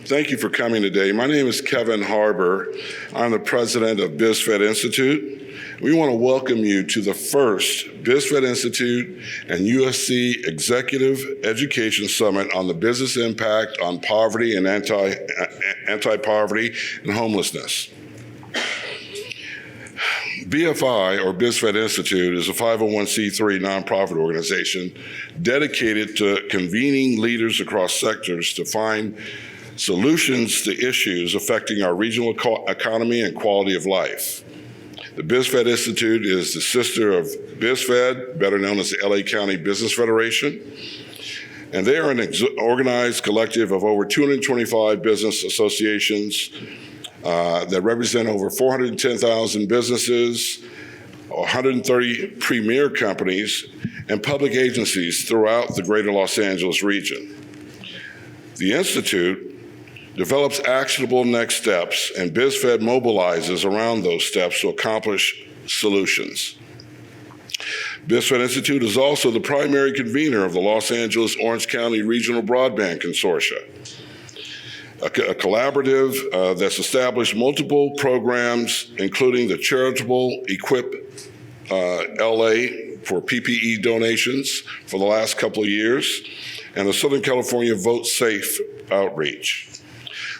Thank you for coming today. My name is Kevin Harbour. I'm the president of BizFed Institute. We want to welcome you to the first BizFed Institute and USC Executive Education Summit on the business impact on poverty and anti-poverty and homelessness. BFI, or BizFed Institute, is a 501c3 nonprofit organization dedicated to convening leaders across sectors to find solutions to issues affecting our regional economy and quality of life. The BizFed Institute is the sister of BizFed, better known as the LA County Business Federation, and they are an organized collective of over 225 business associations that represent over 410,000 businesses, 130 premier companies, and public agencies throughout the greater Los Angeles region. The Institute develops actionable next steps, and BizFed mobilizes around those steps to accomplish solutions. BizFed Institute is also the primary convener of the Los Angeles-Orange County Regional Broadband Consortia, a collaborative that's established multiple programs, including the charitable Equip LA for PPE donations for the last couple of years, and the Southern California Vote Safe outreach.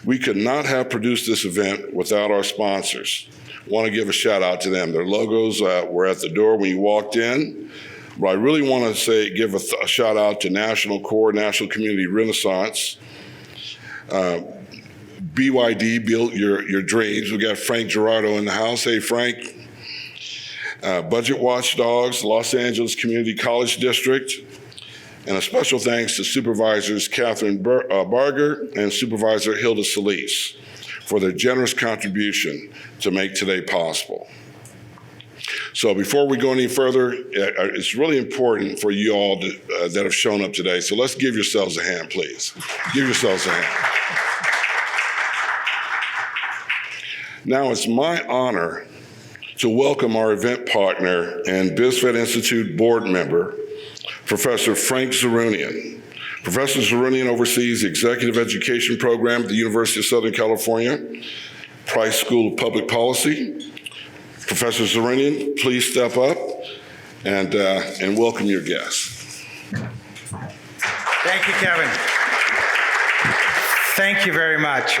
We could not have produced this event without our sponsors. I want to give a shout out to them. Their logos were at the door when you walked in. But I really want to give a shout out to National Core, National Community Renaissance. BYD built your dreams. We got Frank Gerardo in the house. Hey, Frank. Budget Watchdogs, Los Angeles Community College District, and a special thanks to Supervisors Catherine Barger and Supervisor Hilda Solis for their generous contribution to make today possible. So before we go any further, it's really important for you all that have shown up today. So let's give yourselves a hand, please. Give yourselves a hand. Now it's my honor to welcome our event partner and BizFed Institute board member, Professor Frank Zerunyan. Professor Zerunyan oversees the Executive Education Program at the University of Southern California, Price School of Public Policy. Professor Zerunyan, please step up and welcome your guests. Thank you, Kevin. Thank you very much.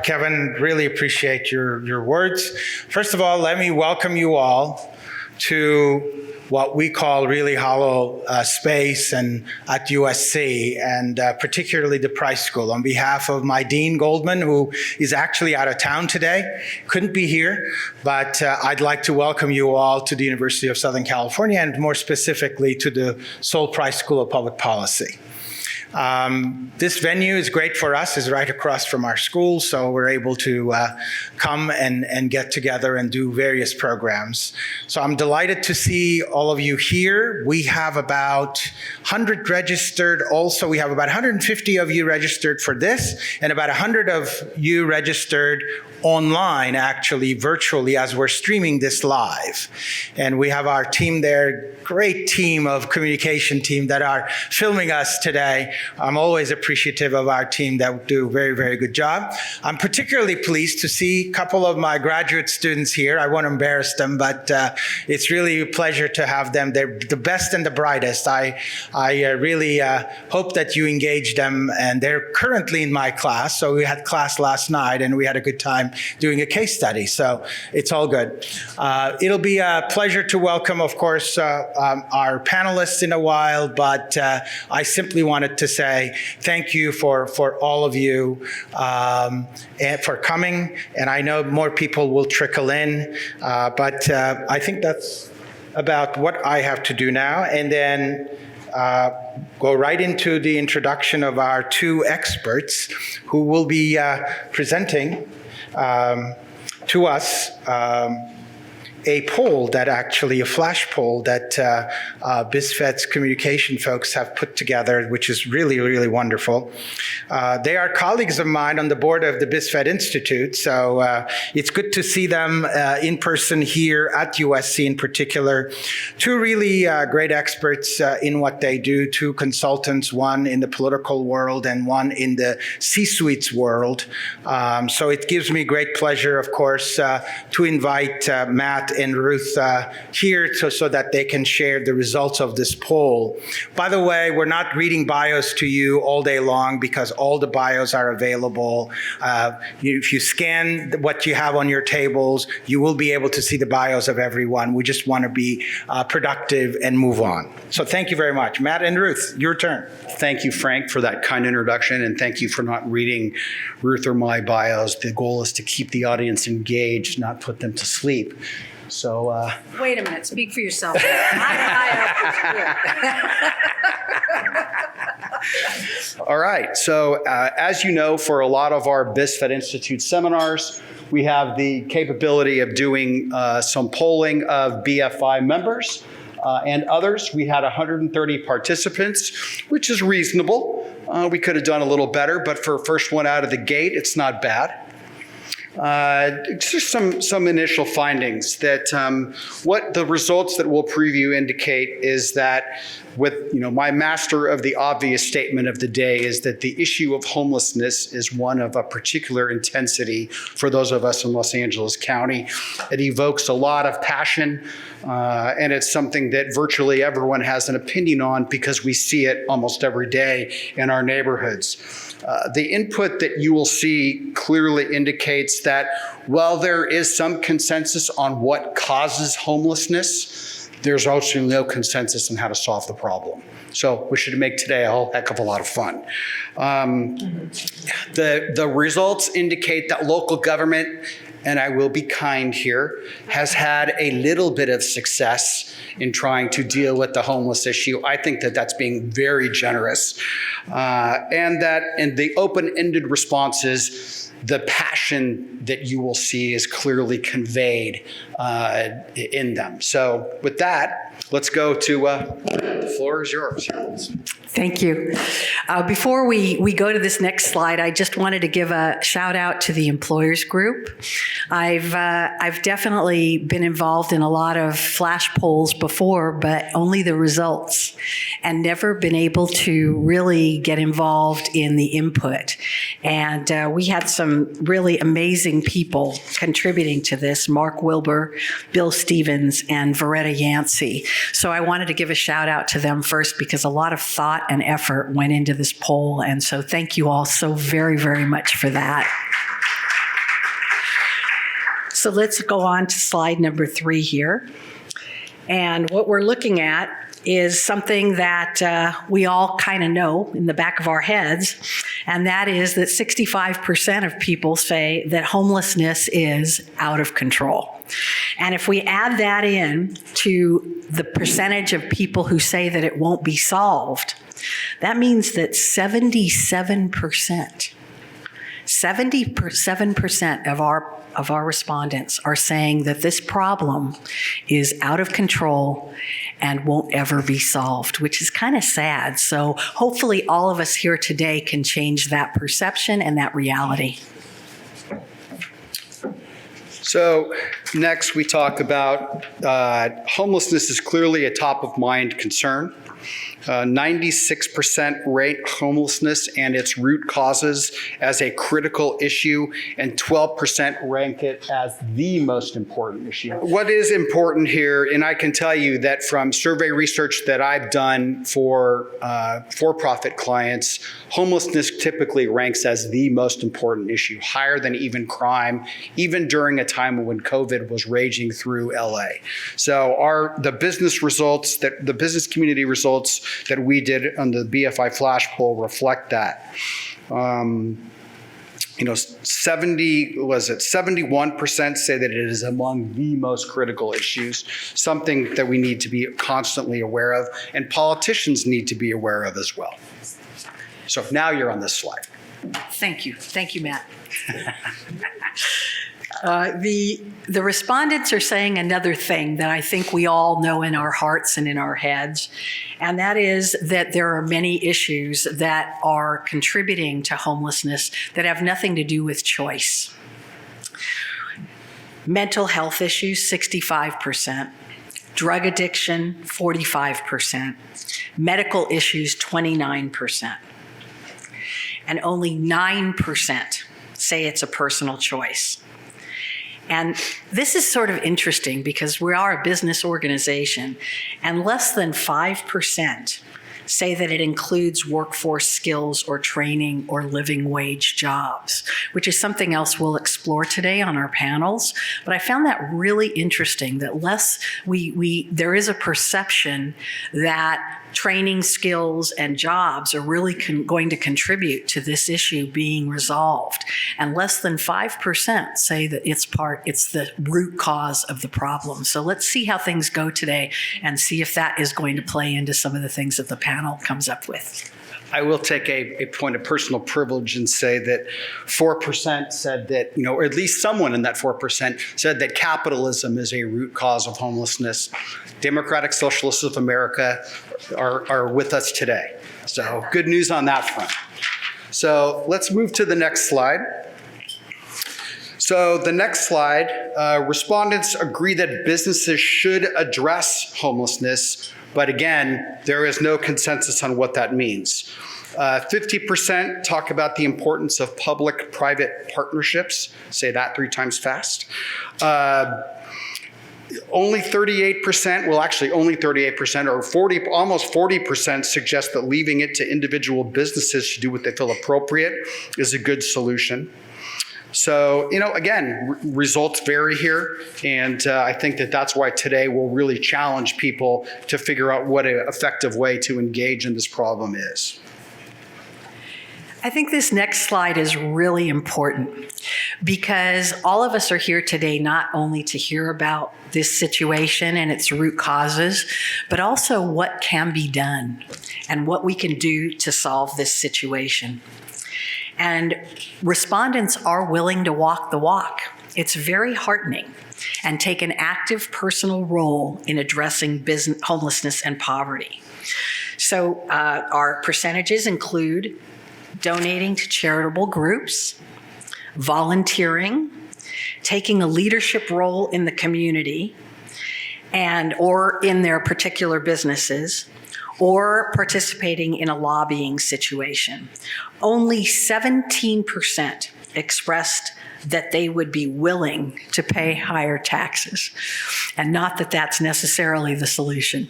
Kevin, really appreciate your words. First of all, let me welcome you all to what we call really hollow space and at USC, and particularly the Price School. On behalf of my Dean Goldman, who is actually out of town today, couldn't be here, but I'd like to welcome you all to the University of Southern California, and more specifically to the Sol Price School of Public Policy. This venue is great for us. It's right across from our school, so we're able to come and get together and do various programs. So I'm delighted to see all of you here. We have about 100 registered. Also, we have about 150 of you registered for this, and about 100 of you registered online, actually virtually, as we're streaming this live. And we have our team there, great team of communication team that are filming us today. I'm always appreciative of our team that do a very, very good job. I'm particularly pleased to see a couple of my graduate students here. I won't embarrass them, but it's really a pleasure to have them. They're the best and the brightest. I really hope that you engage them, and they're currently in my class. So we had class last night, and we had a good time doing a case study. So it's all good. It'll be a pleasure to welcome, of course, our panelists in a while, but I simply wanted to say thank you for all of you and for coming. And I know more people will trickle in, but I think that's about what I have to do now. And then go right into the introduction of our two experts who will be presenting to us a poll that actually, a flash poll that BizFed's communication folks have put together, which is really, really wonderful. They are colleagues of mine on the board of the BizFed Institute, so it's good to see them in person here at USC in particular. Two really great experts in what they do, two consultants, one in the political world and one in the C-suites world. So it gives me great pleasure, of course, to invite Matt and Ruth here so that they can share the results of this poll. By the way, we're not reading bios to you all day long because all the bios are available. If you scan what you have on your tables, you will be able to see the bios of everyone. We just want to be productive and move on. So thank you very much. Matt and Ruth, your turn. Thank you, Frank, for that kind introduction, and thank you for not reading Ruth or my bios. The goal is to keep the audience engaged, not put them to sleep. So, wait a minute, speak for yourself. all right. So, as you know, for a lot of our BizFed Institute seminars, we have the capability of doing some polling of BFI members and others. We had 130 participants, which is reasonable. We could have done a little better, but for first one out of the gate, it's not bad. Just some initial findings that what the results that we'll preview indicate is that with, my master of the obvious statement of the day is that the issue of homelessness is one of a particular intensity for those of us in Los Angeles County. It evokes a lot of passion, and it's something that virtually everyone has an opinion on because we see it almost every day in our neighborhoods. The input that you will see clearly indicates that while there is some consensus on what causes homelessness, there's also no consensus on how to solve the problem. So we should make today a whole heck of a lot of fun. The results indicate that local government, and I will be kind here, has had a little bit of success in trying to deal with the homeless issue. I think that that's being very generous. And that in the open-ended responses, the passion that you will see is clearly conveyed in them. So with that, let's go to, the floor is yours. Thank you. Before we go to this next slide, I just wanted to give a shout out to the employers group. I've definitely been involved in a lot of flash polls before, but only the results, and never been able to really get involved in the input. And we had some really amazing people contributing to this: Mark Wilbur, Bill Stevens, and Veretta Yancey. So I wanted to give a shout out to them first because a lot of thought and effort went into this poll. And so thank you all so very, very much for that. So let's go on to slide number 3 here. And what we're looking at is something that we all kind of know in the back of our heads, and that is that 65% of people say that homelessness is out of control. And if we add that in to the percentage of people who say that it won't be solved, that means that 77% of our respondents are saying that this problem is out of control and won't ever be solved, which is kind of sad. So hopefully all of us here today can change that perception and that reality. So next we talk about homelessness is clearly a top of mind concern. 96% rate homelessness and its root causes as a critical issue, and 12% rank it as the most important issue. What is important here, and I can tell you that from survey research that I've done for for-profit clients, homelessness typically ranks as the most important issue, higher than even crime, even during a time when COVID was raging through LA. So the business community results that we did on the BFI Flash poll reflect that. 71% say that it is among the most critical issues, something that we need to be constantly aware of, and politicians need to be aware of as well. So now you're on this slide. Thank you, Matt. The respondents are saying another thing that I think we all know in our hearts and in our heads, and that is that there are many issues that are contributing to homelessness that have nothing to do with choice. Mental health issues, 65%. Drug addiction, 45%. Medical issues, 29%. And only 9% say it's a personal choice. And this is sort of interesting because we are a business organization, and less than 5% say that it includes workforce skills or training or living wage jobs, which is something else we'll explore today on our panels. But I found that really interesting that there is a perception that training skills and jobs are really going to contribute to this issue being resolved. And less than 5% say that it's the root cause of the problem. So let's see how things go today and see if that is going to play into some of the things that the panel comes up with. I will take a point of personal privilege and say that 4% said that, or at least someone in that 4% said that capitalism is a root cause of homelessness. Democratic Socialists of America are with us today. So good news on that front. So let's move to the next slide. So the next slide, respondents agree that businesses should address homelessness, but again, there is no consensus on what that means. 50% talk about the importance of public-private partnerships. Say that 3 times fast. Only 38%, well actually only 38% or almost 40% suggest that leaving it to individual businesses to do what they feel appropriate is a good solution. So, again, results vary here, and I think that that's why today we'll really challenge people to figure out what an effective way to engage in this problem is. I think this next slide is really important because all of us are here today not only to hear about this situation and its root causes, but also what can be done and what we can do to solve this situation. And respondents are willing to walk the walk. It's very heartening and take an active personal role in addressing homelessness and poverty. So our percentages include donating to charitable groups, volunteering, taking a leadership role in the community or in their particular businesses, or participating in a lobbying situation. Only 17% expressed that they would be willing to pay higher taxes, and not that that's necessarily the solution.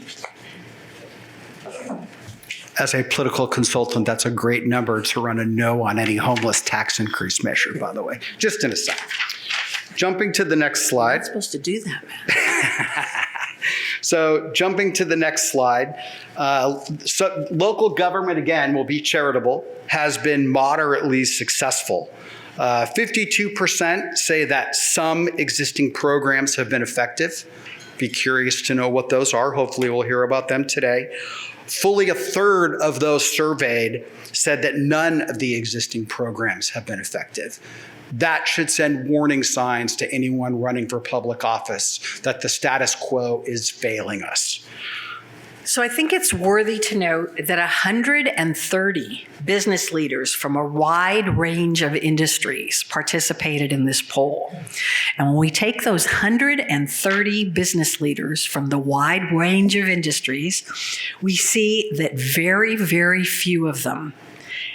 As a political consultant, that's a great number to run a no on any homeless tax increase measure, by the way. Just in a sec. Jumping to the next slide. I'm not supposed to do that, man. So jumping to the next slide, so local government, again, will be charitable, has been moderately successful. 52% say that some existing programs have been effective. Be curious to know what those are. Hopefully we'll hear about them today. Fully a third of those surveyed said that none of the existing programs have been effective. That should send warning signs to anyone running for public office that the status quo is failing us. So I think it's worthy to note that 130 business leaders from a wide range of industries participated in this poll. And when we take those 130 business leaders from the wide range of industries, we see that very, very few of them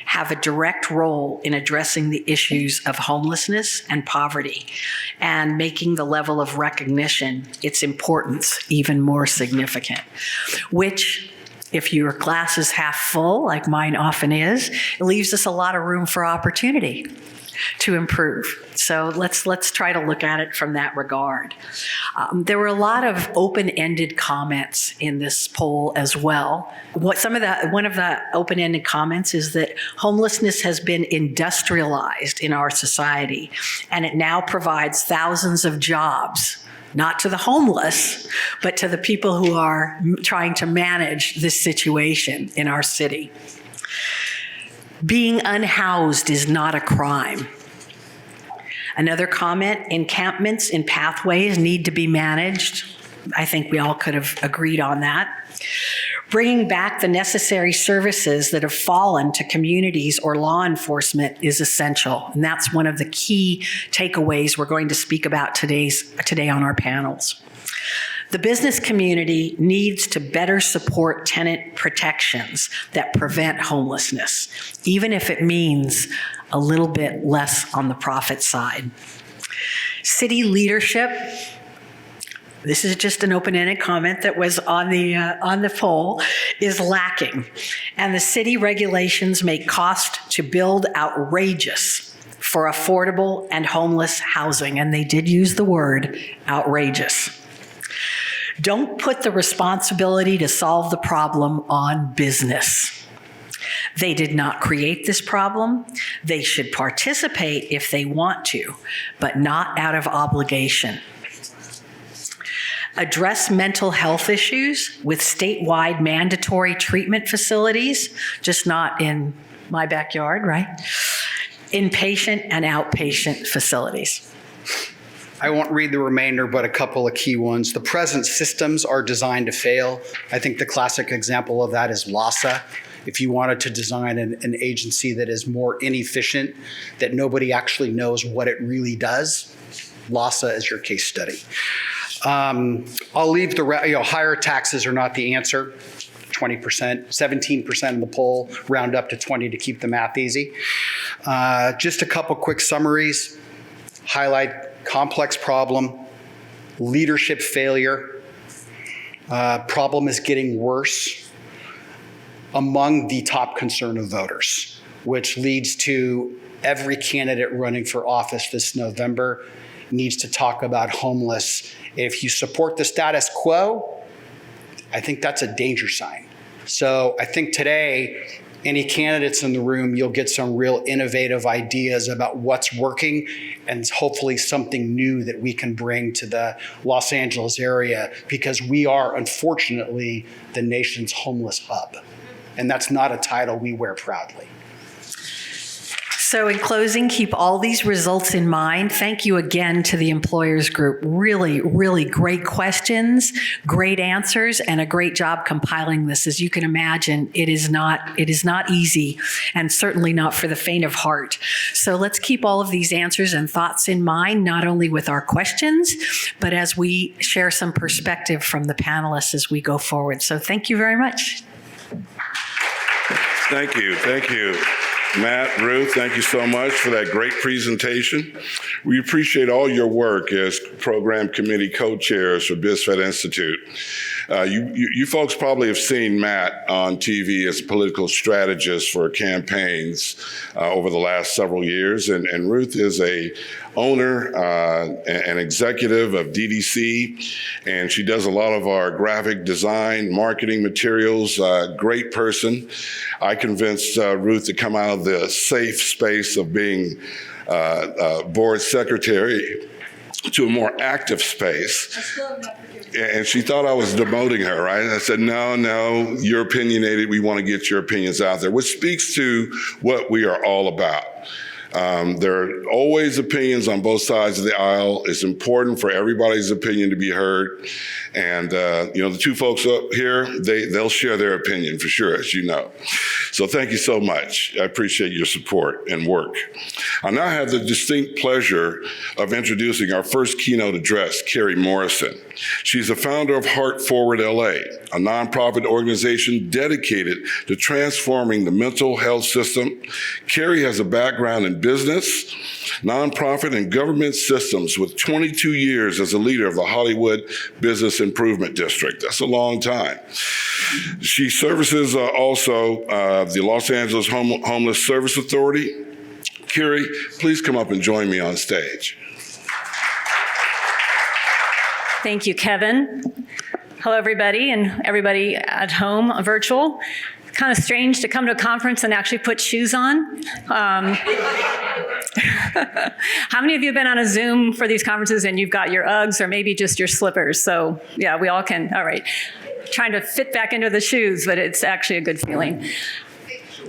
have a direct role in addressing the issues of homelessness and poverty and making the level of recognition, its importance, even more significant, which, if your glass is half full, like mine often is, it leaves us a lot of room for opportunity to improve. So let's try to look at it from that regard. There were a lot of open-ended comments in this poll as well. One of the open-ended comments is that homelessness has been industrialized in our society, and it now provides thousands of jobs, not to the homeless, but to the people who are trying to manage this situation in our city. Being unhoused is not a crime. Another comment, encampments in pathways need to be managed. I think we all could have agreed on that. Bringing back the necessary services that have fallen to communities or law enforcement is essential. And that's one of the key takeaways we're going to speak about today on our panels. The business community needs to better support tenant protections that prevent homelessness, even if it means a little bit less on the profit side. City leadership, this is just an open-ended comment that was on the poll, is lacking. And the city regulations make cost to build outrageous for affordable and homeless housing. And they did use the word outrageous. Don't put the responsibility to solve the problem on business. They did not create this problem. They should participate if they want to, but not out of obligation. Address mental health issues with statewide mandatory treatment facilities, just not in my backyard, right? Inpatient and outpatient facilities. I won't read the remainder, but a couple of key ones. The present systems are designed to fail. I think the classic example of that is LASA. If you wanted to design an agency that is more inefficient, that nobody actually knows what it really does, LASA is your case study. I'll leave higher taxes are not the answer. 20%, 17% of the poll, round up to 20 to keep the math easy. Just a couple quick summaries. Highlight complex problem, leadership failure, problem is getting worse among the top concern of voters, which leads to every candidate running for office this November needs to talk about homeless. If you support the status quo, I think that's a danger sign. So I think today, any candidates in the room, you'll get some real innovative ideas about what's working and hopefully something new that we can bring to the Los Angeles area, because we are, unfortunately, the nation's homeless hub. And that's not a title we wear proudly. So in closing, keep all these results in mind. Thank you again to the employers group. Really, really great questions, great answers, and a great job compiling this. As you can imagine, it is not easy, and certainly not for the faint of heart. So let's keep all of these answers and thoughts in mind, not only with our questions, but as we share some perspective from the panelists as we go forward. So thank you very much. Thank you. Thank you. Matt, Ruth, thank you so much for that great presentation. We appreciate all your work as program committee co-chairs for BizFed Institute. You folks probably have seen Matt on TV as a political strategist for campaigns over the last several years, and Ruth is a owner and executive of DDC, and she does a lot of our graphic design, marketing materials, great person. I convinced Ruth to come out of the safe space of being board secretary to a more active space. And she thought I was demoting her, right? And I said, no, you're opinionated. We want to get your opinions out there, which speaks to what we are all about. There are always opinions on both sides of the aisle. It's important for everybody's opinion to be heard. And, the two folks up here, they'll share their opinion for sure, as you know. So thank you so much. I appreciate your support and work. I now have the distinct pleasure of introducing our first keynote address, Carrie Morrison. She's the founder of Heart Forward LA, a nonprofit organization dedicated to transforming the mental health system. Carrie has a background in business, nonprofit, and government systems with 22 years as a leader of the Hollywood Business Improvement District. That's a long time. She services also the Los Angeles Homeless Service Authority. Carrie, please come up and join me on stage. Thank you, Kevin. Hello, everybody, and everybody at home, virtual. Kind of strange to come to a conference and actually put shoes on. How many of you have been on a Zoom for these conferences and you've got your Uggs or maybe just your slippers? So yeah, we all can. All right. Trying to fit back into the shoes, but it's actually a good feeling.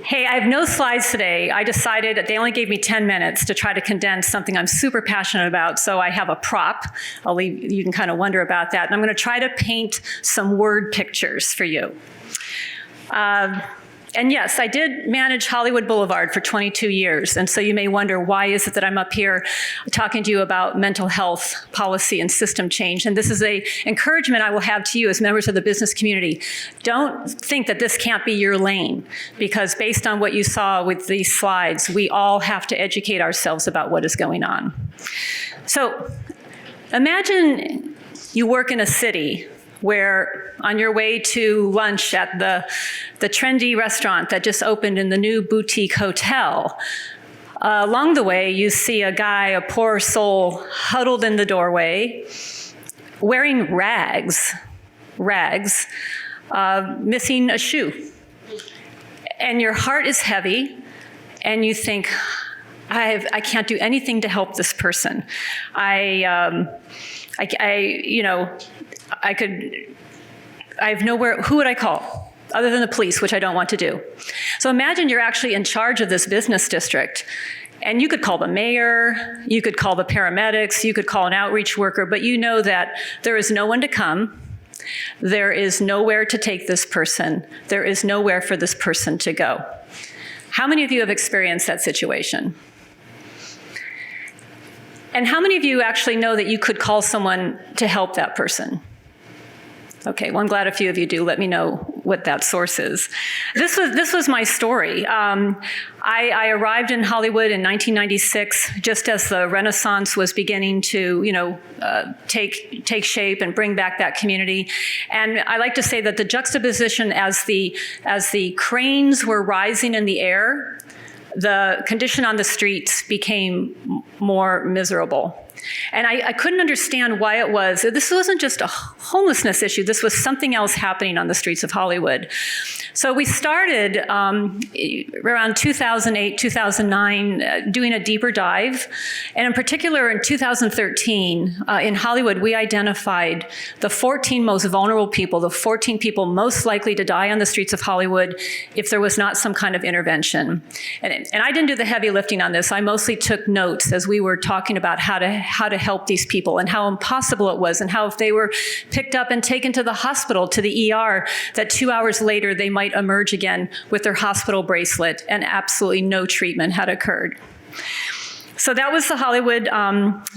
Hey, I have no slides today. I decided that they only gave me 10 minutes to try to condense something I'm super passionate about, so I have a prop. You can kind of wonder about that. And I'm going to try to paint some word pictures for you. And yes, I did manage Hollywood Boulevard for 22 years. And so you may wonder, why is it that I'm up here talking to you about mental health policy and system change? And this is an encouragement I will have to you as members of the business community. Don't think that this can't be your lane, because based on what you saw with these slides, we all have to educate ourselves about what is going on. So imagine you work in a city where on your way to lunch at the trendy restaurant that just opened in the new boutique hotel, along the way you see a guy, a poor soul, huddled in the doorway, wearing rags, missing a shoe. And your heart is heavy, and you think, I can't do anything to help this person. I have nowhere, who would I call? Other than the police, which I don't want to do. So imagine you're actually in charge of this business district, and you could call the mayor, you could call the paramedics, you could call an outreach worker, but you know that there is no one to come, there is nowhere to take this person, there is nowhere for this person to go. How many of you have experienced that situation? And how many of you actually know that you could call someone to help that person? Okay, well, I'm glad a few of you do. Let me know what that source is. This was my story. I arrived in Hollywood in 1996, just as the Renaissance was beginning to, take shape and bring back that community. And I like to say that the juxtaposition as the cranes were rising in the air, the condition on the streets became more miserable. And I couldn't understand why it was. This wasn't just a homelessness issue. This was something else happening on the streets of Hollywood. So we started around 2008, 2009, doing a deeper dive. And in particular, in 2013, in Hollywood, we identified the 14 most vulnerable people, the 14 people most likely to die on the streets of Hollywood if there was not some kind of intervention. And I didn't do the heavy lifting on this. I mostly took notes as we were talking about how to help these people and how impossible it was, and how if they were picked up and taken to the hospital, to the ER, that 2 hours later they might emerge again with their hospital bracelet and absolutely no treatment had occurred. So that was the Hollywood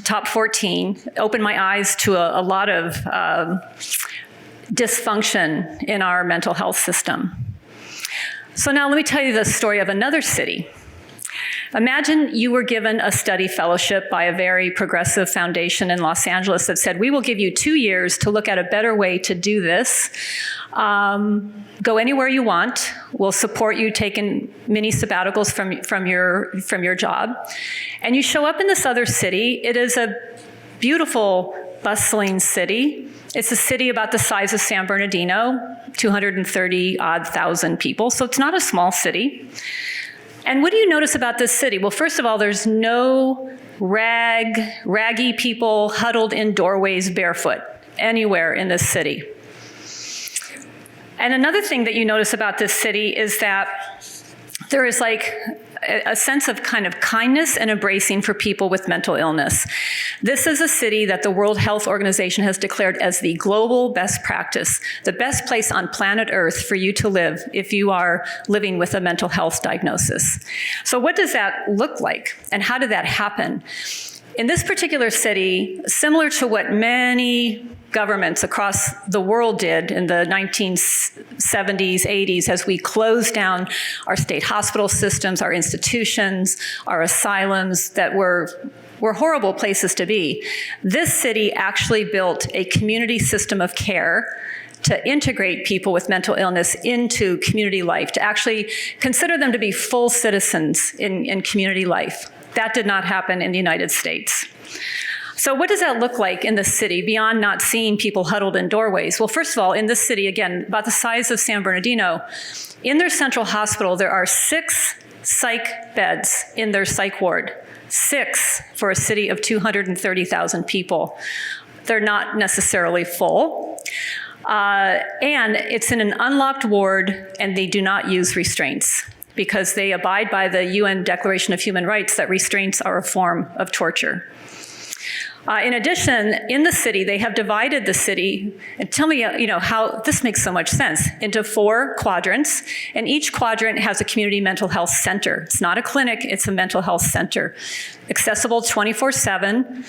top 14. It opened my eyes to a lot of dysfunction in our mental health system. So now let me tell you the story of another city. Imagine you were given a study fellowship by a very progressive foundation in Los Angeles that said, we will give you 2 years to look at a better way to do this. Go anywhere you want. We'll support you taking mini sabbaticals from your job. And you show up in this other city. It is a beautiful, bustling city. It's a city about the size of San Bernardino, 230,000 people. So it's not a small city. And what do you notice about this city? Well, first of all, there's no raggy people huddled in doorways barefoot anywhere in this city. And another thing that you notice about this city is that there is like a sense of kind of kindness and embracing for people with mental illness. This is a city that the World Health Organization has declared as the global best practice, the best place on planet Earth for you to live if you are living with a mental health diagnosis. So what does that look like, and how did that happen? In this particular city, similar to what many governments across the world did in the 1970s, 80s, as we closed down our state hospital systems, our institutions, our asylums that were horrible places to be. This city actually built a community system of care to integrate people with mental illness into community life, to actually consider them to be full citizens in community life. That did not happen in the United States. So what does that look like in the city beyond not seeing people huddled in doorways? Well, first of all, in this city, again, about the size of San Bernardino, in their central hospital, there are 6 psych beds in their psych ward. 6 for a city of 230,000 people. They're not necessarily full. And it's in an unlocked ward, and they do not use restraints. because they abide by the UN Declaration of Human Rights that restraints are a form of torture. In addition, in the city, they have divided the city, and tell me, how this makes so much sense, into 4 quadrants, and each quadrant has a community mental health center. It's not a clinic, it's a mental health center. Accessible 24/7,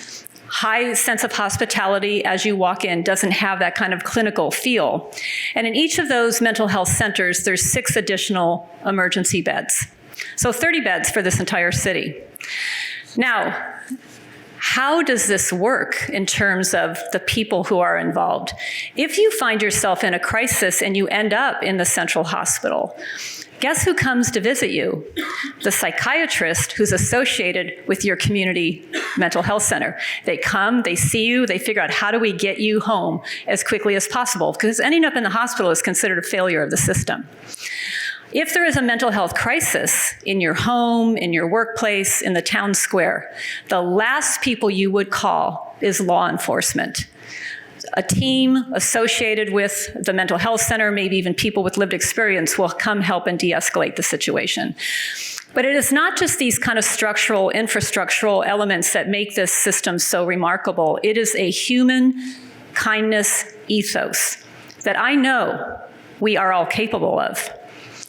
high sense of hospitality as you walk in, doesn't have that kind of clinical feel. And in each of those mental health centers, there's 6 additional emergency beds. So 30 beds for this entire city. Now, how does this work in terms of the people who are involved? If you find yourself in a crisis and you end up in the central hospital, guess who comes to visit you? The psychiatrist who's associated with your community mental health center. They come, they see you, they figure out how do we get you home as quickly as possible, because ending up in the hospital is considered a failure of the system. If there is a mental health crisis in your home, in your workplace, in the town square, the last people you would call is law enforcement. A team associated with the mental health center, maybe even people with lived experience, will come help and de-escalate the situation. But it is not just these kind of structural, infrastructural elements that make this system so remarkable. It is a human kindness ethos that I know we are all capable of,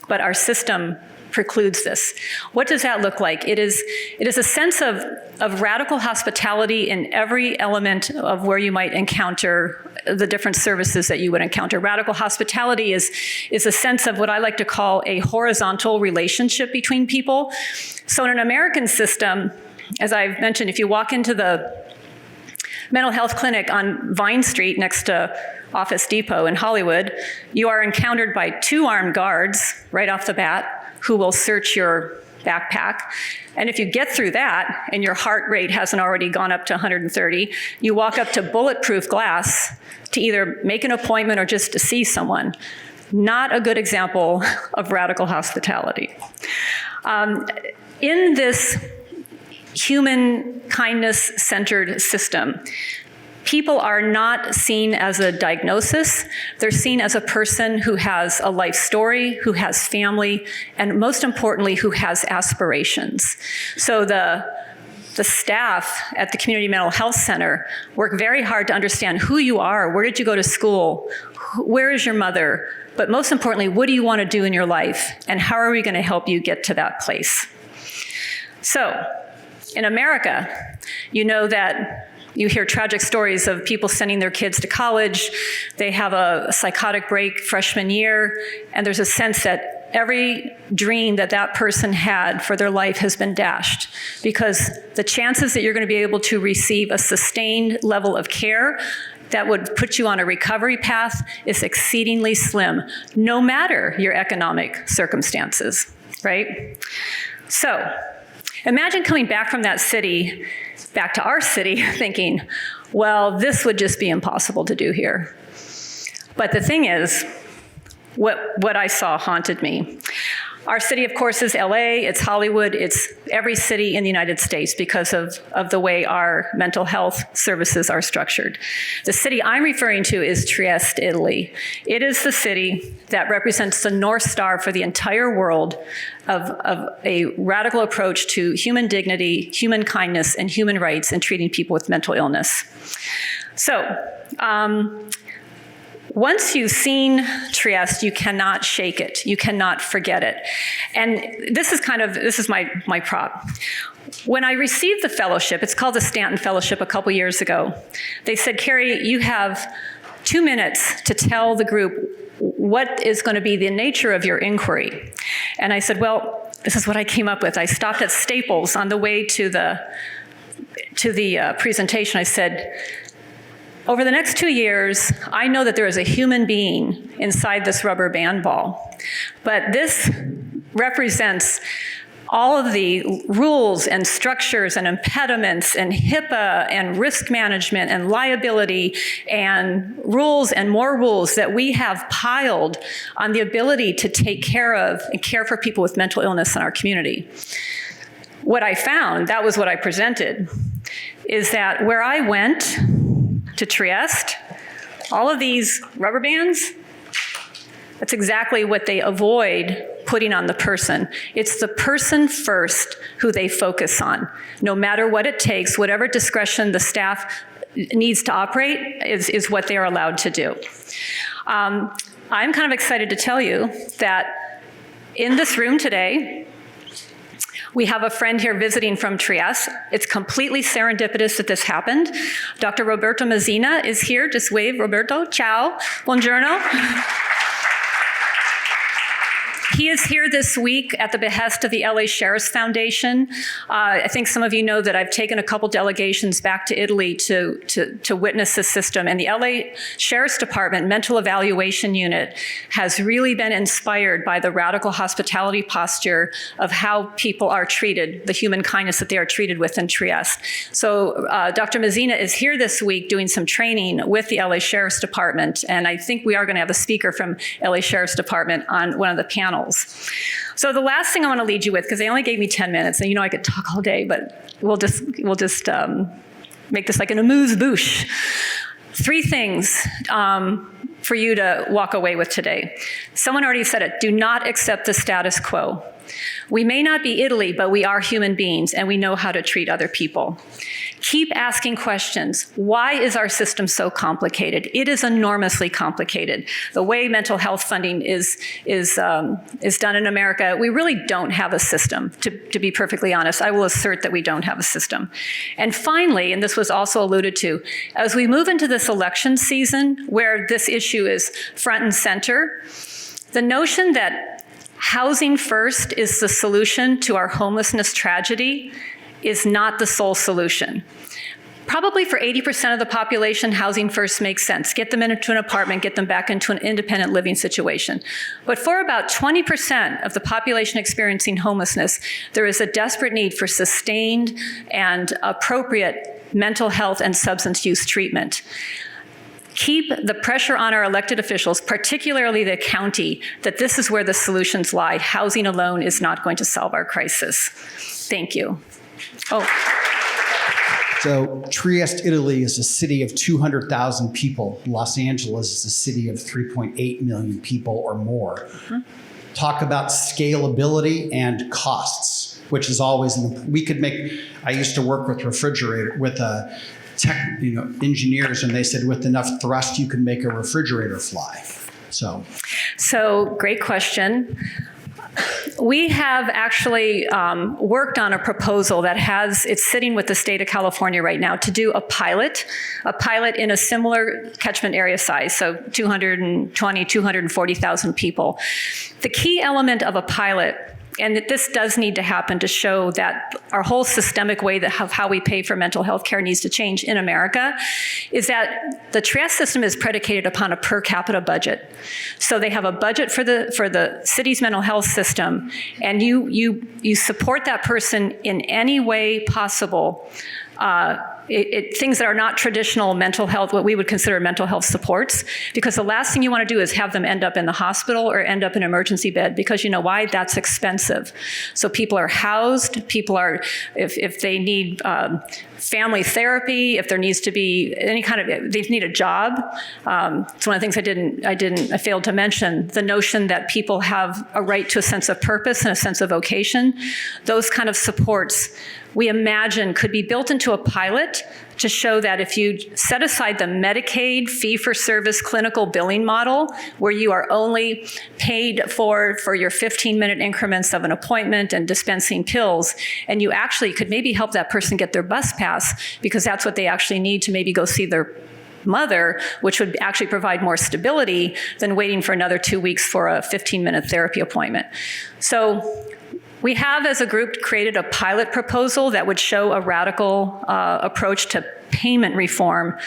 but our system precludes this. What does that look like? It is a sense of radical hospitality in every element of where you might encounter the different services that you would encounter. Radical hospitality is a sense of what I like to call a horizontal relationship between people. So in an American system, as I've mentioned, if you walk into the mental health clinic on Vine Street next to Office Depot in Hollywood, you are encountered by 2 armed guards right off the bat who will search your backpack. And if you get through that and your heart rate hasn't already gone up to 130, you walk up to bulletproof glass to either make an appointment or just to see someone. Not a good example of radical hospitality. In this human kindness-centered system, people are not seen as a diagnosis. They're seen as a person who has a life story, who has family, and most importantly, who has aspirations. So the staff at the Community Mental Health Center work very hard to understand who you are, where did you go to school, where is your mother, but most importantly, what do you want to do in your life, and how are we going to help you get to that place? So, in America, you know that you hear tragic stories of people sending their kids to college. They have a psychotic break freshman year, and there's a sense that every dream that that person had for their life has been dashed, because the chances that you're going to be able to receive a sustained level of care that would put you on a recovery path is exceedingly slim, no matter your economic circumstances, right? So, imagine coming back from that city, back to our city, thinking, well, this would just be impossible to do here. But the thing is, what I saw haunted me. Our city, of course, is LA, it's Hollywood, it's every city in the United States because of the way our mental health services are structured. The city I'm referring to is Trieste, Italy. It is the city that represents the North Star for the entire world of a radical approach to human dignity, human kindness, and human rights in treating people with mental illness. So, once you've seen Trieste, you cannot shake it. You cannot forget it. And this is my prop. When I received the fellowship, it's called the Stanton Fellowship a couple years ago, they said, Carrie, you have 2 minutes to tell the group what is going to be the nature of your inquiry. And I said, well, this is what I came up with. I stopped at Staples on the way to the presentation. I said, over the next 2 years, I know that there is a human being inside this rubber band ball, but this represents all of the rules and structures and impediments and HIPAA and risk management and liability and rules and more rules that we have piled on the ability to take care of and care for people with mental illness in our community. What I found, that was what I presented, is that where I went to Trieste, all of these rubber bands, that's exactly what they avoid putting on the person. It's the person first who they focus on. No matter what it takes, whatever discretion the staff needs to operate is what they are allowed to do. I'm kind of excited to tell you that in this room today, we have a friend here visiting from Trieste. It's completely serendipitous that this happened. Dr. Roberto Mazzina is here. Just wave, Roberto. Ciao. Buongiorno. He is here this week at the behest of the LA Sheriff's Foundation. I think some of you know that I've taken a couple delegations back to Italy to witness the system. And the LA Sheriff's Department Mental Evaluation Unit has really been inspired by the radical hospitality posture of how people are treated, the human kindness that they are treated with in Trieste. So Dr. Mazzina is here this week doing some training with the LA Sheriff's Department. And I think we are going to have a speaker from LA Sheriff's Department on one of the panels. So the last thing I want to lead you with, because they only gave me 10 minutes, and you know I could talk all day, but we'll just make this like an amuse-bouche. 3 things for you to walk away with today. Someone already said it. Do not accept the status quo. We may not be Italy, but we are human beings, and we know how to treat other people. Keep asking questions. Why is our system so complicated? It is enormously complicated. The way mental health funding is done in America, we really don't have a system, to be perfectly honest. I will assert that we don't have a system. And finally, and this was also alluded to, as we move into this election season where this issue is front and center, the notion that housing first is the solution to our homelessness tragedy is not the sole solution. Probably for 80% of the population, housing first makes sense. Get them into an apartment, get them back into an independent living situation. But for about 20% of the population experiencing homelessness, there is a desperate need for sustained and appropriate mental health and substance use treatment. Keep the pressure on our elected officials, particularly the county, that this is where the solutions lie. Housing alone is not going to solve our crisis. Thank you. So Trieste, Italy is a city of 200,000 people. Los Angeles is a city of 3.8 million people or more. Mm-hmm. Talk about scalability and costs, which is always, I used to work with engineers, and they said with enough thrust, you can make a refrigerator fly. So great question. We have actually worked on a proposal it's sitting with the state of California right now to do a pilot in a similar catchment area size, so 240,000 people. The key element of a pilot, and this does need to happen to show that our whole systemic way of how we pay for mental health care needs to change in America, is that the Trieste system is predicated upon a per capita budget. So they have a budget for the city's mental health system, and you support that person in any way possible. Things that are not traditional mental health, what we would consider mental health supports, because the last thing you want to do is have them end up in the hospital or end up in an emergency bed, because you know why? That's expensive. So people are housed, if they need family therapy, if there needs to be any kind of, they need a job. It's one of the things I failed to mention, the notion that people have a right to a sense of purpose and a sense of vocation. Those kind of supports we imagine could be built into a pilot to show that if you set aside the Medicaid fee-for-service clinical billing model, where you are only paid for your 15-minute increments of an appointment and dispensing pills, and you actually could maybe help that person get their bus pass, because that's what they actually need to maybe go see their mother, which would actually provide more stability than waiting for another 2 weeks for a 15-minute therapy appointment. So we have, as a group, created a pilot proposal that would show a radical approach to payment reform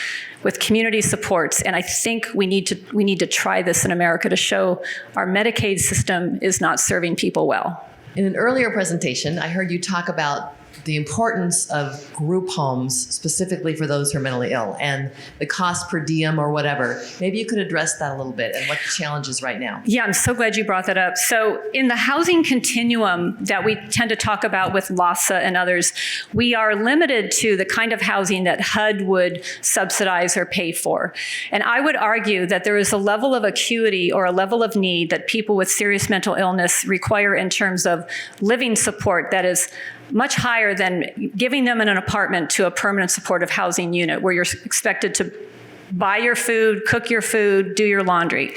with community supports, and I think we need to try this in America to show our Medicaid system is not serving people well. In an earlier presentation, I heard you talk about the importance of group homes specifically for those who are mentally ill and the cost per diem or whatever. Maybe you could address that a little bit and what the challenge is right now. Yeah, I'm so glad you brought that up. So in the housing continuum that we tend to talk about with LAHSA and others, we are limited to the kind of housing that HUD would subsidize or pay for. And I would argue that there is a level of acuity or a level of need that people with serious mental illness require in terms of living support that is much higher than giving them in an apartment to a permanent supportive housing unit where you're expected to buy your food, cook your food, do your laundry.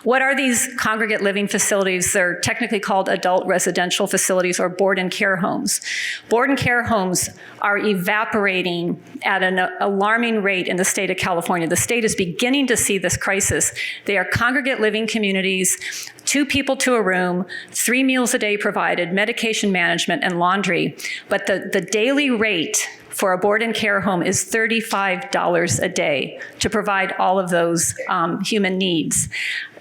What are these congregate living facilities? They're technically called adult residential facilities or board and care homes. Board and care homes are evaporating at an alarming rate in the state of California. The state is beginning to see this crisis. They are congregate living communities, 2 people to a room, 3 meals a day provided, medication management, and laundry. But the daily rate for a board and care home is $35 a day to provide all of those human needs.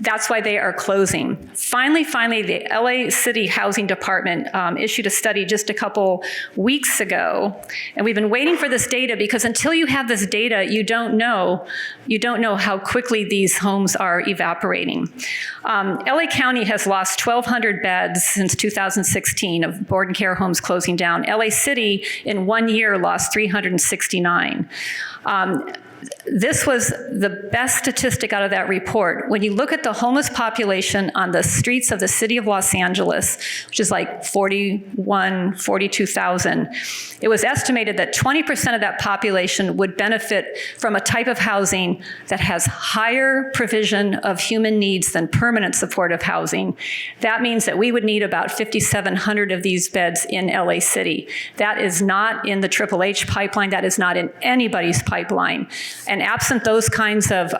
That's why they are closing. Finally, the LA City Housing Department issued a study just a couple weeks ago, and we've been waiting for this data because until you have this data, you don't know how quickly these homes are evaporating. LA County has lost 1,200 beds since 2016 of board and care homes closing down. LA City in 1 year lost 369. This was the best statistic out of that report. When you look at the homeless population on the streets of the city of Los Angeles, which is like 42,000, it was estimated that 20% of that population would benefit from a type of housing that has higher provision of human needs than permanent supportive housing. That means that we would need about 5,700 of these beds in LA City. That is not in the Triple H pipeline. That is not in anybody's pipeline. And absent those kinds of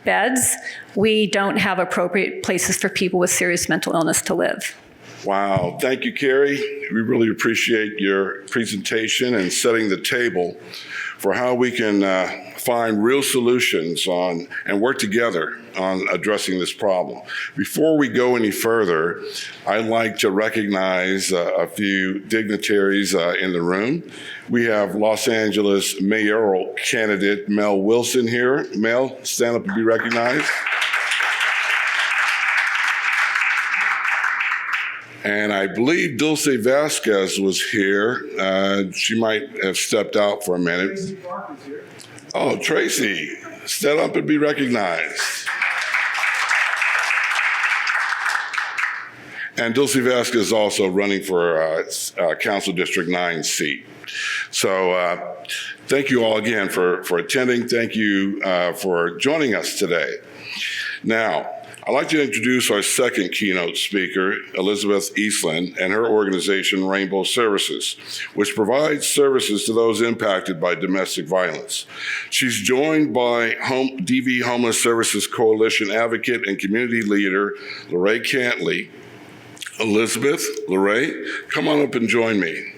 beds, we don't have appropriate places for people with serious mental illness to live. Wow. Thank you, Carrie. We really appreciate your presentation and setting the table for how we can find real solutions on and work together on addressing this problem. Before we go any further, I'd like to recognize a few dignitaries in the room. We have Los Angeles mayoral candidate Mel Wilson here. Mel, stand up and be recognized. And I believe Dulce Vasquez was here. She might have stepped out for a minute. Oh, Tracy, stand up and be recognized. And Dulce Vasquez is also running for Council District 9 seat. So thank you all again for attending. Thank you for joining us today. Now, I'd like to introduce our second keynote speaker, Elizabeth Eastland, and her organization, Rainbow Services, which provides services to those impacted by domestic violence. She's joined by DV Homeless Services Coalition advocate and community leader, Lorraine Cantley. Elizabeth, Lorraine, come on up and join me.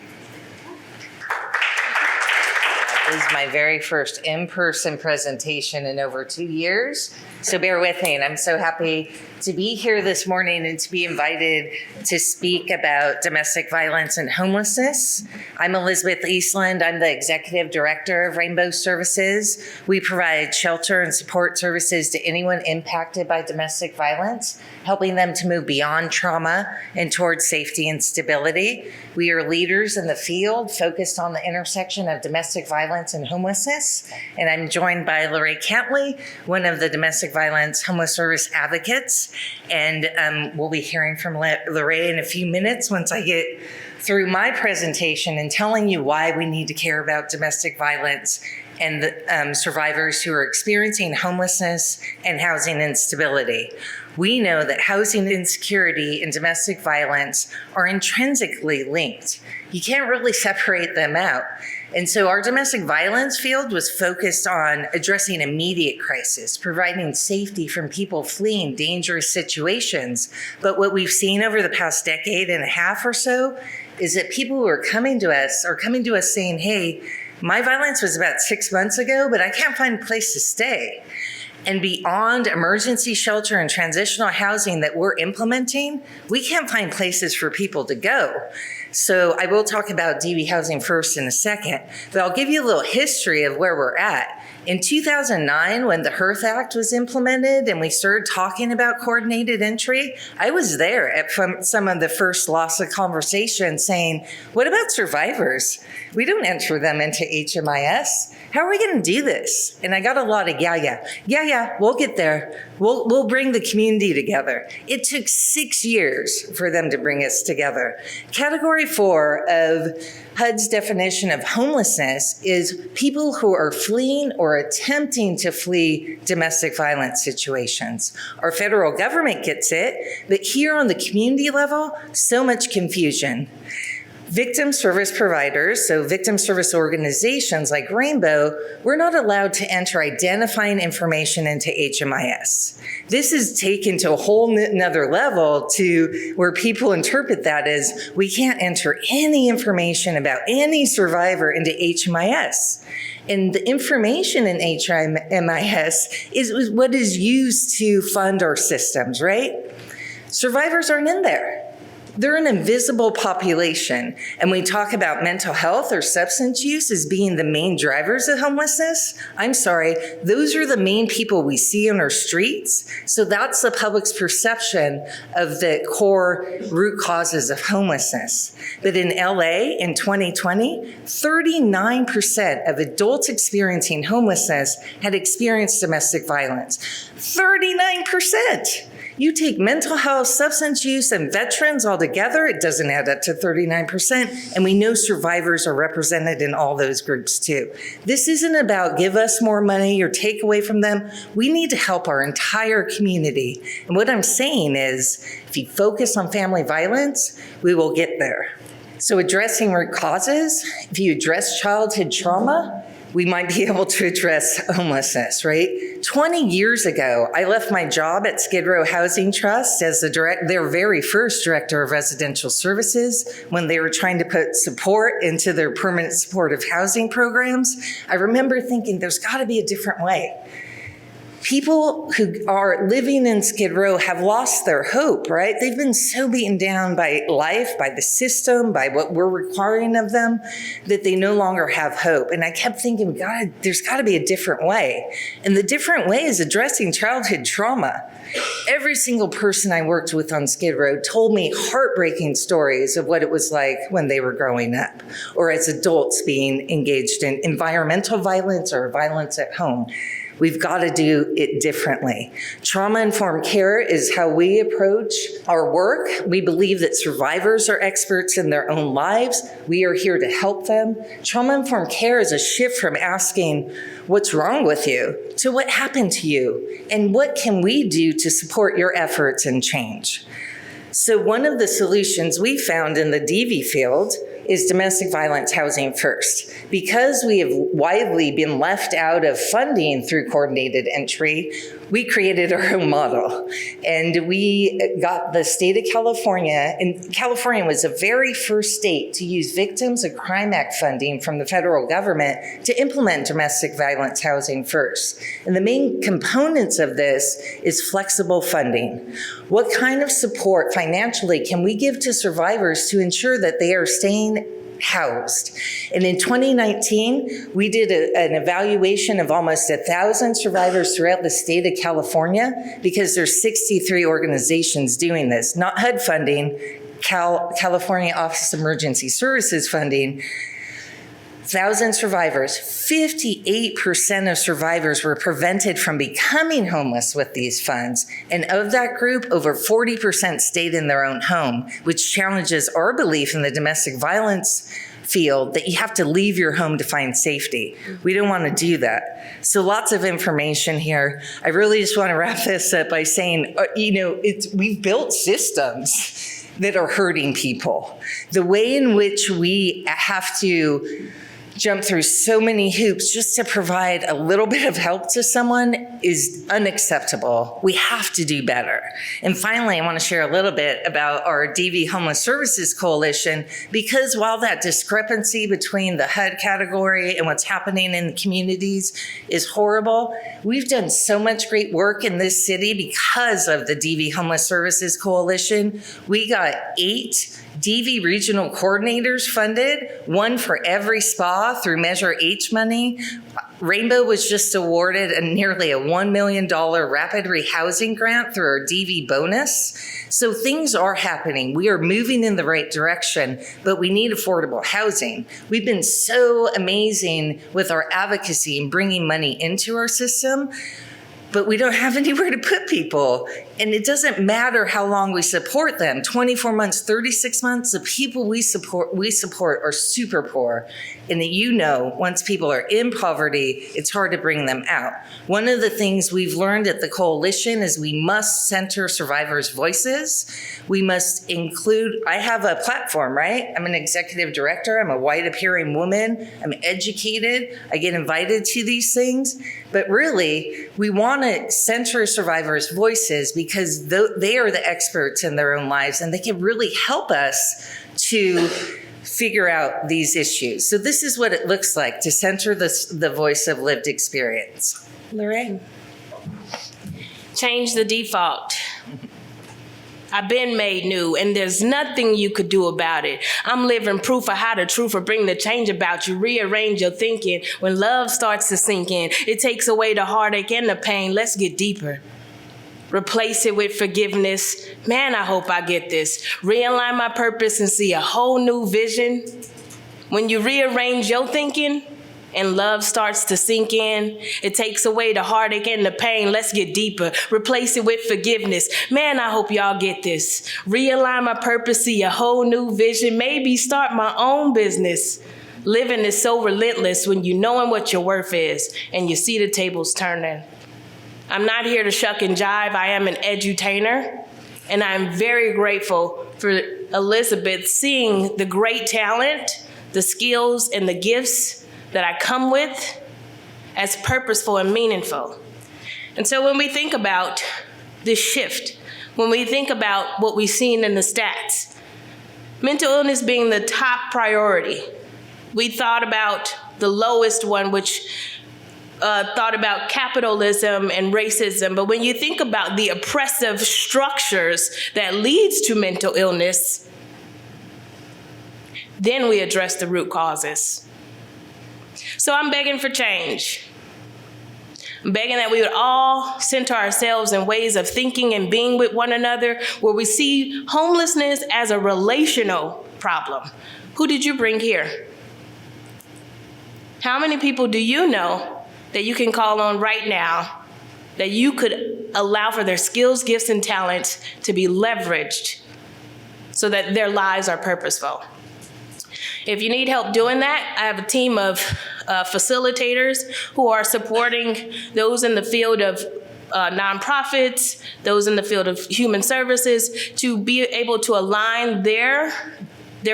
This is my very first in-person presentation in over 2 years, so bear with me. And I'm so happy to be here this morning and to be invited to speak about domestic violence and homelessness. I'm Elizabeth Eastland. I'm the executive director of Rainbow Services. We provide shelter and support services to anyone impacted by domestic violence, helping them to move beyond trauma and towards safety and stability. We are leaders in the field focused on the intersection of domestic violence and homelessness. And I'm joined by Lorraine Cantley, one of the domestic violence homeless service advocates. And we'll be hearing from Lorraine in a few minutes once I get through my presentation and telling you why we need to care about domestic violence and the survivors who are experiencing homelessness and housing instability. We know that housing insecurity and domestic violence are intrinsically linked. You can't really separate them out. And so our domestic violence field was focused on addressing immediate crisis, providing safety from people fleeing dangerous situations. But what we've seen over the past decade and a half or so is that people who are coming to us saying, hey, my violence was about 6 months ago, but I can't find a place to stay. And beyond emergency shelter and transitional housing that we're implementing, we can't find places for people to go. So I will talk about DV housing first in a second, but I'll give you a little history of where we're at. In 2009, when the HERTH Act was implemented and we started talking about coordinated entry, I was there at some of the first LAHSA conversations saying, what about survivors? We don't enter them into HMIS. How are we going to do this? And I got a lot of yeah, we'll get there. We'll bring the community together. It took 6 years for them to bring us together. Category 4 of HUD's definition of homelessness is people who are fleeing or attempting to flee domestic violence situations. Our federal government gets it, but here on the community level, so much confusion. Victim service providers, so victim service organizations like Rainbow, we're not allowed to enter identifying information into HMIS. This is taken to a whole nother level to where people interpret that as we can't enter any information about any survivor into HMIS. And the information in HMIS is what is used to fund our systems, right? Survivors aren't in there. They're an invisible population. And we talk about mental health or substance use as being the main drivers of homelessness. I'm sorry, those are the main people we see on our streets. So that's the public's perception of the core root causes of homelessness. But in LA in 2020, 39% of adults experiencing homelessness had experienced domestic violence. 39%. You take mental health, substance use, and veterans all together, it doesn't add up to 39%. And we know survivors are represented in all those groups too. This isn't about give us more money or take away from them. We need to help our entire community. And what I'm saying is, if you focus on family violence, we will get there. So addressing root causes, if you address childhood trauma, we might be able to address homelessness, right? 20 years ago, I left my job at Skid Row Housing Trust as their very first director of residential services when they were trying to put support into their permanent supportive housing programs. I remember thinking there's got to be a different way. People who are living in Skid Row have lost their hope, right? They've been so beaten down by life, by the system, by what we're requiring of them, that they no longer have hope. And I kept thinking, God, there's got to be a different way. And the different way is addressing childhood trauma. Every single person I worked with on Skid Row told me heartbreaking stories of what it was like when they were growing up, or as adults being engaged in environmental violence or violence at home. We've got to do it differently. Trauma-informed care is how we approach our work. We believe that survivors are experts in their own lives. We are here to help them. Trauma-informed care is a shift from asking, what's wrong with you, to what happened to you, and what can we do to support your efforts and change. So one of the solutions we found in the DV field is domestic violence housing first. Because we have widely been left out of funding through coordinated entry, we created our own model. And we got the state of California, and California was the very first state to use Victims of Crime Act funding from the federal government to implement domestic violence housing first. And the main components of this is flexible funding. What kind of support financially can we give to survivors to ensure that they are staying housed? And in 2019, we did an evaluation of almost 1,000 survivors throughout the state of California, because there's 63 organizations doing this, not HUD funding, California Office of Emergency Services funding. 1,000 survivors, 58% of survivors were prevented from becoming homeless with these funds. And of that group, over 40% stayed in their own home, which challenges our belief in the domestic violence field that you have to leave your home to find safety. We don't want to do that. So lots of information here. I really just want to wrap this up by saying, we've built systems that are hurting people. The way in which we have to jump through so many hoops just to provide a little bit of help to someone is unacceptable. We have to do better. And finally, I want to share a little bit about our DV Homeless Services Coalition, because while that discrepancy between the HUD category and what's happening in the communities is horrible, we've done so much great work in this city because of the DV Homeless Services Coalition. We got 8 DV regional coordinators funded, one for every spa through Measure H money. Rainbow was just awarded nearly a $1 million rapid rehousing grant through our DV bonus. So things are happening. We are moving in the right direction, but we need affordable housing. We've been so amazing with our advocacy and bringing money into our system, but we don't have anywhere to put people. And it doesn't matter how long we support them, 24 months, 36 months, the people we support are super poor. And once people are in poverty, it's hard to bring them out. One of the things we've learned at the coalition is we must center survivors' voices. We must include, I have a platform, right? I'm an executive director. I'm a white appearing woman. I'm educated. I get invited to these things. But really, we want to center survivors' voices because they are the experts in their own lives and they can really help us to figure out these issues. So this is what it looks like to center the voice of lived experience. Lorraine? Change the default. I've been made new, and there's nothing you could do about it. I'm living proof of how the truth will bring the change about you. Rearrange your thinking. When love starts to sink in, it takes away the heartache and the pain. Let's get deeper. Replace it with forgiveness. Man, I hope I get this. Realign my purpose and see a whole new vision. When you rearrange your thinking and love starts to sink in, it takes away the heartache and the pain. Let's get deeper. Replace it with forgiveness. Man, I hope y'all get this. Realign my purpose, see a whole new vision. Maybe start my own business. Living is so relentless when you knowing what your worth is and you see the tables turning. I'm not here to shuck and jive. I am an edutainer, and I'm very grateful for Elizabeth seeing the great talent, the skills, and the gifts that I come with as purposeful and meaningful. And so when we think about this shift, when we think about what we've seen in the stats, mental illness being the top priority, we thought about the lowest one, which thought about capitalism and racism. But when you think about the oppressive structures that leads to mental illness, then we address the root causes. So I'm begging for change. I'm begging that we would all center ourselves in ways of thinking and being with one another where we see homelessness as a relational problem. Who did you bring here? How many people do you know that you can call on right now that you could allow for their skills, gifts, and talents to be leveraged so that their lives are purposeful? If you need help doing that, I have a team of facilitators who are supporting those in the field of nonprofits, those in the field of human services, to be able to align their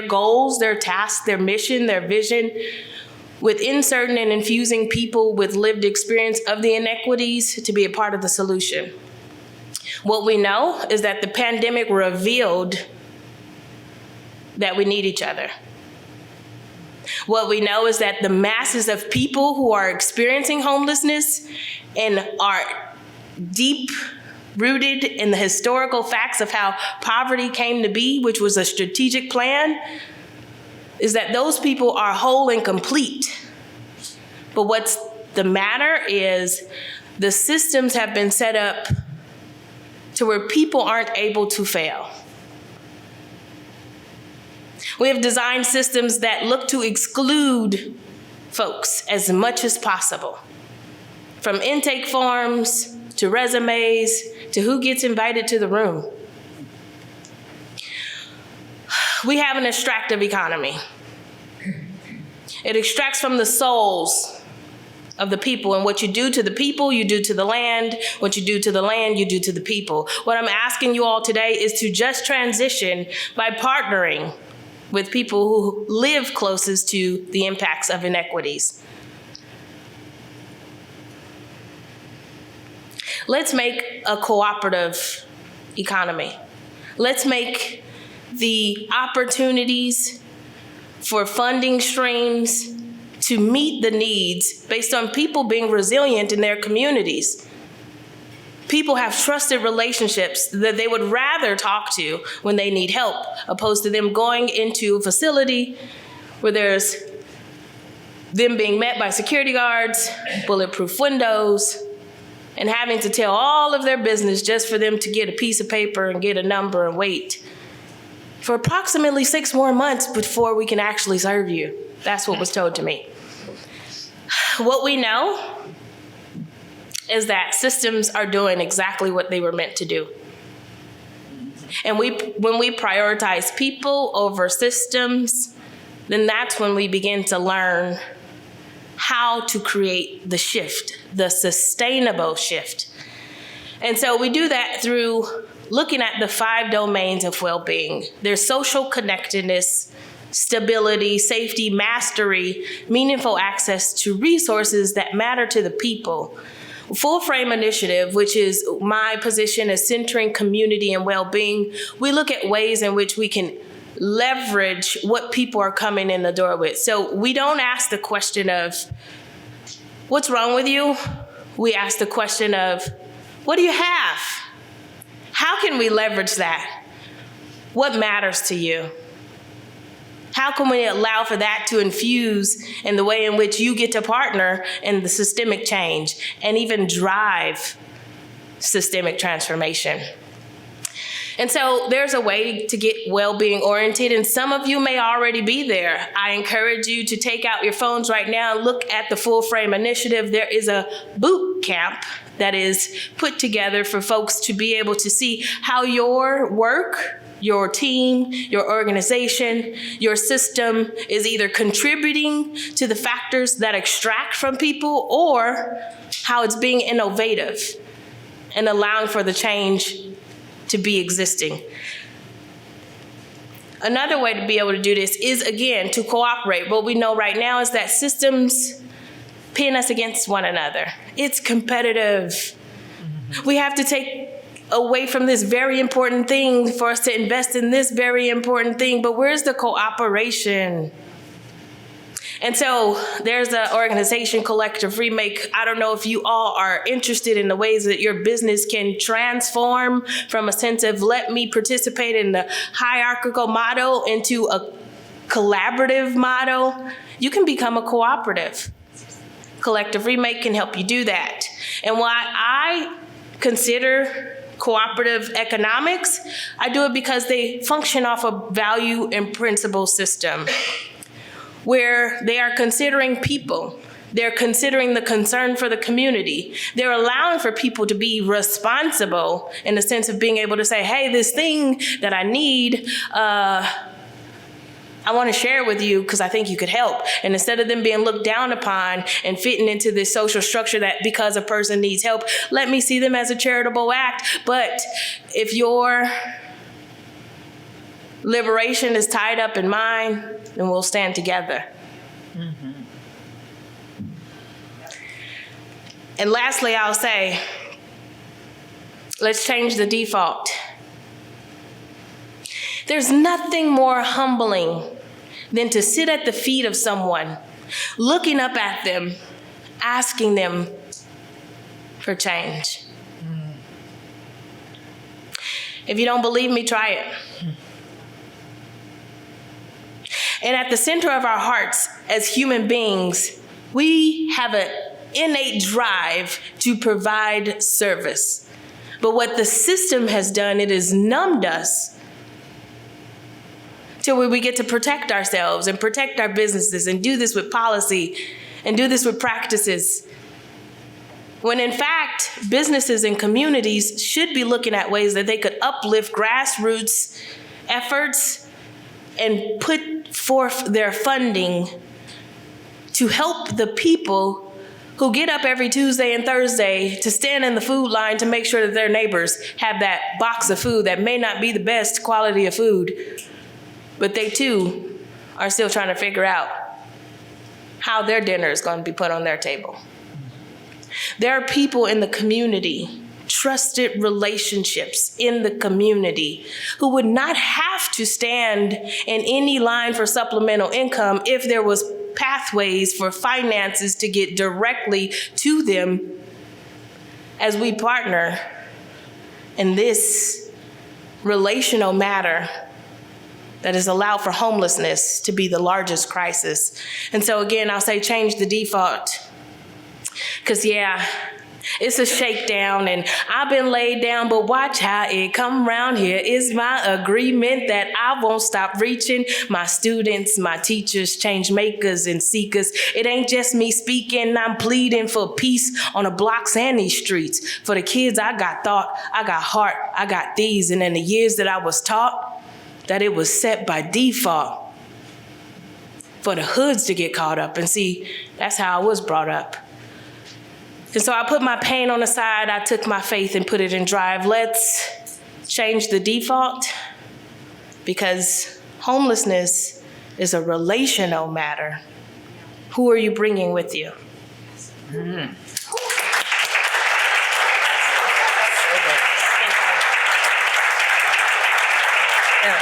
goals, their tasks, their mission, their vision with inserting and infusing people with lived experience of the inequities to be a part of the solution. What we know is that the pandemic revealed that we need each other. What we know is that the masses of people who are experiencing homelessness and are deep rooted in the historical facts of how poverty came to be, which was a strategic plan, is that those people are whole and complete. But what's the matter is the systems have been set up to where people aren't able to fail. We have designed systems that look to exclude folks as much as possible. From intake forms, to resumes, to who gets invited to the room. We have an extractive economy. It extracts from the souls of the people, and what you do to the people, you do to the land. What you do to the land, you do to the people. What I'm asking you all today is to just transition by partnering with people who live closest to the impacts of inequities. Let's make a cooperative economy. Let's make the opportunities for funding streams to meet the needs based on people being resilient in their communities. People have trusted relationships that they would rather talk to when they need help, opposed to them going into a facility where there's them being met by security guards, bulletproof windows, and having to tell all of their business just for them to get a piece of paper and get a number and wait for approximately 6 more months before we can actually serve you. That's what was told to me. What we know is that systems are doing exactly what they were meant to do. And when we prioritize people over systems, then that's when we begin to learn how to create the shift, the sustainable shift. And so we do that through looking at the 5 domains of well-being. There's social connectedness, stability, safety, mastery, meaningful access to resources that matter to the people. Full Frame Initiative, which is my position as centering community and well-being, we look at ways in which we can leverage what people are coming in the door with. So we don't ask the question of, what's wrong with you? We ask the question of, what do you have? How can we leverage that? What matters to you? How can we allow for that to infuse in the way in which you get to partner in the systemic change and even drive systemic transformation? And so there's a way to get well-being oriented, and some of you may already be there. I encourage you to take out your phones right now and look at the Full Frame Initiative. There is a boot camp that is put together for folks to be able to see how your work, your team, your organization, your system is either contributing to the factors that extract from people or how it's being innovative and allowing for the change to be existing. Another way to be able to do this is, again, to cooperate. What we know right now is that systems pin us against one another. It's competitive. We have to take away from this very important thing for us to invest in this very important thing, but where's the cooperation? And so there's the organization Collective Remake. I don't know if you all are interested in the ways that your business can transform from a sense of let me participate in the hierarchical model into a collaborative model. You can become a cooperative. Collective Remake can help you do that. And why I consider cooperative economics, I do it because they function off a value and principle system where they are considering people. They're considering the concern for the community. They're allowing for people to be responsible in the sense of being able to say, hey, this thing that I need, I want to share it with you because I think you could help. And instead of them being looked down upon and fitting into this social structure that because a person needs help, let me see them as a charitable act. But if your liberation is tied up in mine, then we'll stand together. Mm-hmm. And lastly, I'll say, let's change the default. There's nothing more humbling than to sit at the feet of someone, looking up at them, asking them for change. If you don't believe me, try it. And at the center of our hearts as human beings, we have an innate drive to provide service. But what the system has done, it has numbed us till we get to protect ourselves and protect our businesses and do this with policy and do this with practices. When in fact, businesses and communities should be looking at ways that they could uplift grassroots efforts and put forth their funding to help the people who get up every Tuesday and Thursday to stand in the food line to make sure that their neighbors have that box of food that may not be the best quality of food, but they too are still trying to figure out how their dinner is going to be put on their table. There are people in the community, trusted relationships in the community, who would not have to stand in any line for supplemental income if there was pathways for finances to get directly to them as we partner in this relational matter that has allowed for homelessness to be the largest crisis. And so again, I'll say change the default. Because yeah, it's a shakedown and I've been laid down, but watch how it come round. Here is my agreement that I won't stop reaching my students, my teachers, change makers and seekers. It ain't just me speaking, I'm pleading for peace on the blocks and these streets. For the kids, I got thought, I got heart, I got these. And in the years that I was taught, that it was set by default for the hoods to get caught up. And see, that's how I was brought up. And so I put my pain on the side, I took my faith and put it in drive. Let's change the default, because homelessness is a relational matter. Who are you bringing with you? Mm.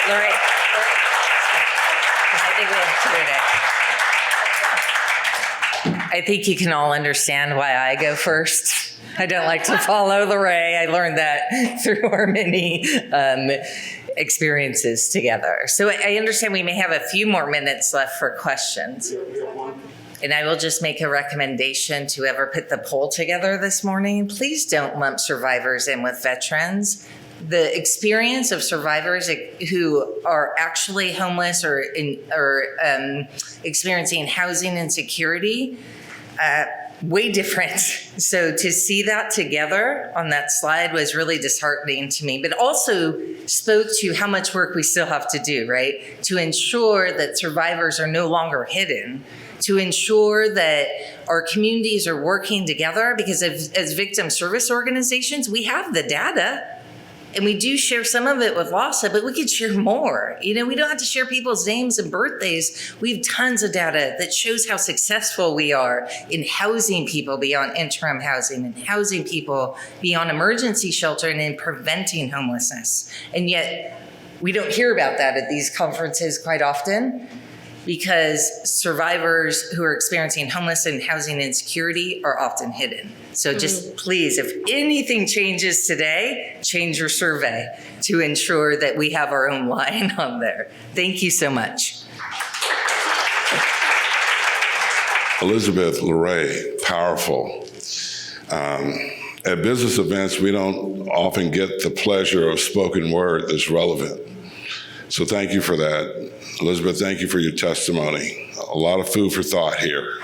Lorraine, I think we have to do that. I think you can all understand why I go first. I don't like to follow Lorraine. I learned that through our many experiences together. So I understand we may have a few more minutes left for questions. And I will just make a recommendation to whoever put the poll together this morning. Please don't lump survivors in with veterans. The experience of survivors who are actually homeless or experiencing housing insecurity, way different. So to see that together on that slide was really disheartening to me, but also spoke to how much work we still have to do, right? To ensure that survivors are no longer hidden, to ensure that our communities are working together, because as victim service organizations, we have the data. And we do share some of it with LAHSA, but we could share more. You know, we don't have to share people's names and birthdays. We have tons of data that shows how successful we are in housing people beyond interim housing and housing people beyond emergency shelter and in preventing homelessness. And yet we don't hear about that at these conferences quite often, because survivors who are experiencing homeless and housing insecurity are often hidden. So just please, if anything changes today, change your survey to ensure that we have our own line on there. Thank you so much. Elizabeth, Lorraine, powerful. At business events, we don't often get the pleasure of spoken word that's relevant. So thank you for that. Elizabeth, thank you for your testimony. A lot of food for thought here.